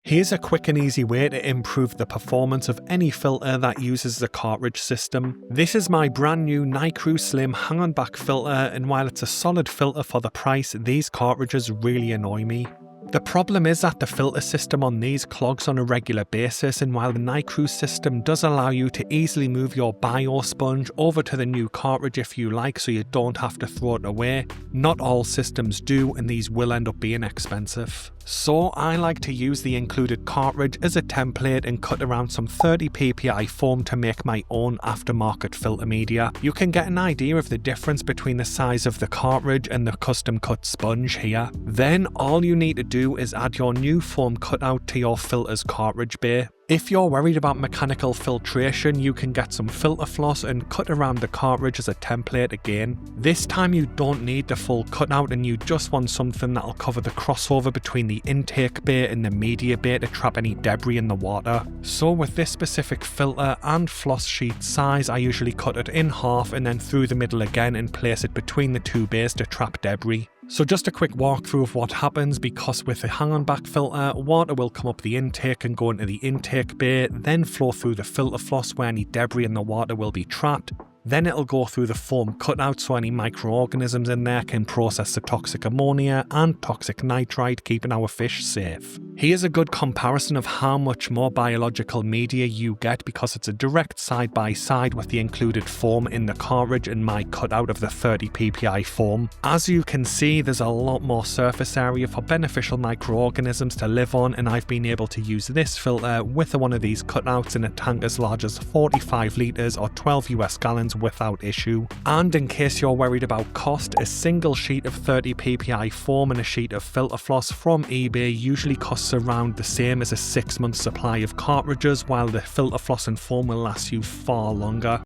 Here's a quick and easy way to improve the performance of any filter that uses the cartridge system. This is my brand new Nicrew Slim Hang-On-Back filter, and while it's a solid filter for the price, these cartridges really annoy me. The problem is that the filter system on these clogs on a regular basis, and while the Nicrew system does allow you to easily move your bio sponge over to the new cartridge if you like so you don't have to throw it away, not all systems do, and these will end up being expensive. So I like to use the included cartridge as a template and cut around some 30 ppi foam to make my own aftermarket filter media. You can get an idea of the difference between the size of the cartridge and the custom cut sponge here. Then all you need to do is add your new foam cutout to your filter's cartridge bay. If you're worried about mechanical filtration, you can get some filter floss and cut around the cartridge as a template again. This time you don't need the full cutout and you just want something that'll cover the crossover between the intake bay and the media bay to trap any debris in the water. So with this specific filter and floss sheet size, I usually cut it in half and then through the middle again and place it between the two bays to trap debris. So just a quick walkthrough of what happens, because with the hang-on-back filter, water will come up the intake and go into the intake bay, then flow through the filter floss where any debris in the water will be trapped. Then it'll go through the foam cutout so any microorganisms in there can process the toxic ammonia and toxic nitrite, keeping our fish safe. Here's a good comparison of how much more biological media you get because it's a direct side by side with the included foam in the cartridge and my cutout of the 30 ppi foam. As you can see, there's a lot more surface area for beneficial microorganisms to live on, and I've been able to use this filter with one of these cutouts in a tank as large as 45 litres or 12 US gallons without issue. And in case you're worried about cost, a single sheet of 30 ppi foam and a sheet of filter floss from eBay usually costs around the same as a 6-month supply of cartridges, while the filter floss and foam will last you far longer.